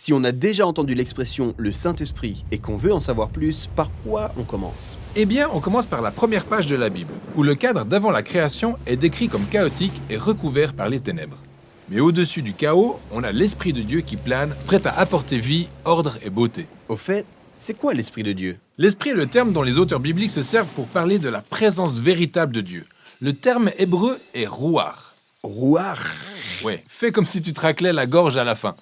Si on a déjà entendu l'expression le Saint-Esprit et qu'on veut en savoir plus, par quoi on commence? Eh bien, on commence par la première page de la Bible, où le cadre d'avant la création est décrit comme chaotique et recouvert par les ténèbres. Mais au-dessus du chaos, on a l'Esprit de Dieu qui plane, prêt à apporter vie, ordre et beauté. Au fait, c'est quoi l'Esprit de Dieu? L'Esprit est le terme dont les auteurs bibliques se servent pour parler de la présence véritable de Dieu. Le terme hébreu est rouar. Rouar. Ouais, fais comme si tu te raclais la gorge à la fin.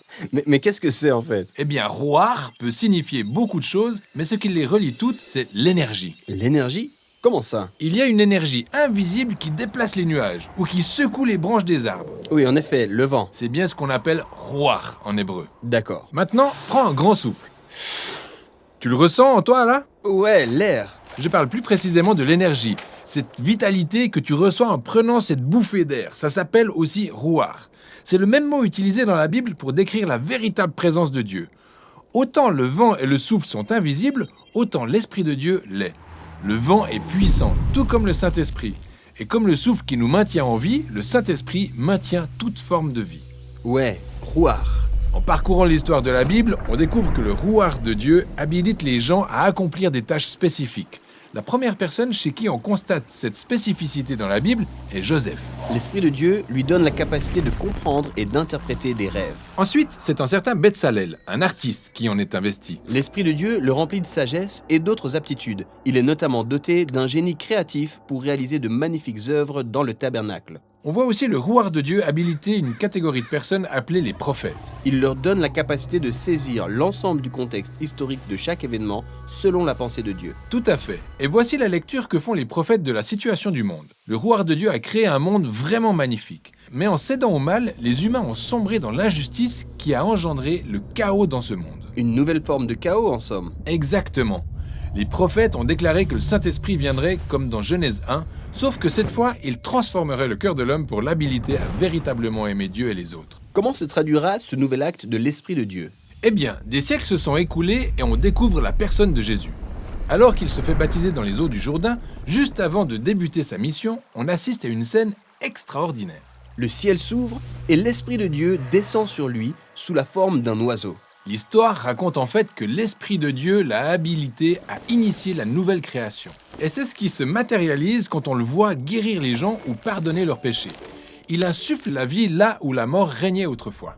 Mais qu'est-ce que c'est en fait? Eh bien, rouar peut signifier beaucoup de choses, mais ce qui les relie toutes, c'est l'énergie. L'énergie? Comment ça? Il y a une énergie invisible qui déplace les nuages ou qui secoue les branches des arbres. Oui, en effet, le vent. C'est bien ce qu'on appelle rouar en hébreu. D'accord. Maintenant, prends un grand souffle. Tu le ressens en toi, là? Ouais, l'air. Je parle plus précisément de l'énergie, cette vitalité que tu reçois en prenant cette bouffée d'air. Ça s'appelle aussi rouar. C'est le même mot utilisé dans la Bible pour décrire la véritable présence de Dieu. Autant le vent et le souffle sont invisibles, autant l'Esprit de Dieu l'est. Le vent est puissant, tout comme le Saint-Esprit. Et comme le souffle qui nous maintient en vie, le Saint-Esprit maintient toute forme de vie. Ouais, rouar. En parcourant l'histoire de la Bible, on découvre que le rouar de Dieu habilite les gens à accomplir des tâches spécifiques. La première personne chez qui on constate cette spécificité dans la Bible est Joseph. L'Esprit de Dieu lui donne la capacité de comprendre et d'interpréter des rêves. Ensuite, c'est un certain Betsalel, un artiste, qui en est investi. L'Esprit de Dieu le remplit de sagesse et d'autres aptitudes. Il est notamment doté d'un génie créatif pour réaliser de magnifiques œuvres dans le tabernacle. On voit aussi le rouar de Dieu habiliter une catégorie de personnes appelées les prophètes. Il leur donne la capacité de saisir l'ensemble du contexte historique de chaque événement selon la pensée de Dieu. Tout à fait. Et voici la lecture que font les prophètes de la situation du monde. Le rouar de Dieu a créé un monde vraiment magnifique. Mais en cédant au mal, les humains ont sombré dans l'injustice qui a engendré le chaos dans ce monde. Une nouvelle forme de chaos en somme. Exactement. Les prophètes ont déclaré que le Saint-Esprit viendrait comme dans Genèse 1, sauf que cette fois, il transformerait le cœur de l'homme pour l'habiliter à véritablement aimer Dieu et les autres. Comment se traduira ce nouvel acte de l'Esprit de Dieu? Eh bien, des siècles se sont écoulés et on découvre la personne de Jésus. Alors qu'il se fait baptiser dans les eaux du Jourdain, juste avant de débuter sa mission, on assiste à une scène extraordinaire. Le ciel s'ouvre et l'Esprit de Dieu descend sur lui sous la forme d'un oiseau. L'histoire raconte en fait que l'Esprit de Dieu l'a habilité à initier la nouvelle création. Et c'est ce qui se matérialise quand on le voit guérir les gens ou pardonner leurs péchés. Il insuffle la vie là où la mort régnait autrefois.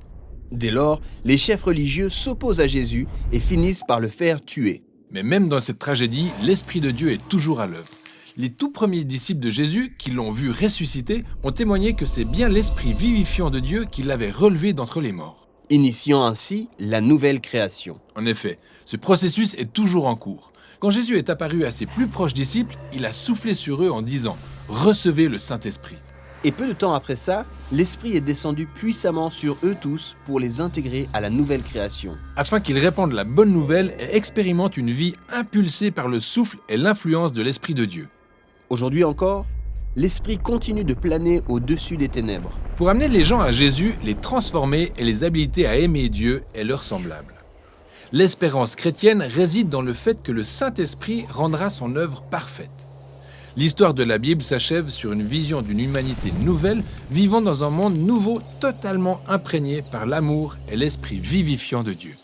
Dès lors, les chefs religieux s'opposent à Jésus et finissent par le faire tuer. Mais même dans cette tragédie, l'Esprit de Dieu est toujours à l'œuvre. Les tout premiers disciples de Jésus, qui l'ont vu ressusciter, ont témoigné que c'est bien l'Esprit vivifiant de Dieu qui l'avait relevé d'entre les morts. Initiant ainsi la nouvelle création. En effet, ce processus est toujours en cours. Quand Jésus est apparu à ses plus proches disciples, il a soufflé sur eux en disant « Recevez le Saint-Esprit ». Et peu de temps après ça, l'Esprit est descendu puissamment sur eux tous pour les intégrer à la nouvelle création. Afin qu'ils répandent la bonne nouvelle et expérimentent une vie impulsée par le souffle et l'influence de l'Esprit de Dieu. Aujourd'hui encore, l'Esprit continue de planer au-dessus des ténèbres. Pour amener les gens à Jésus, les transformer et les habiliter à aimer Dieu et leurs semblables. L'espérance chrétienne réside dans le fait que le Saint-Esprit rendra son œuvre parfaite. L'histoire de la Bible s'achève sur une vision d'une humanité nouvelle, vivant dans un monde nouveau totalement imprégné par l'amour et l'esprit vivifiant de Dieu.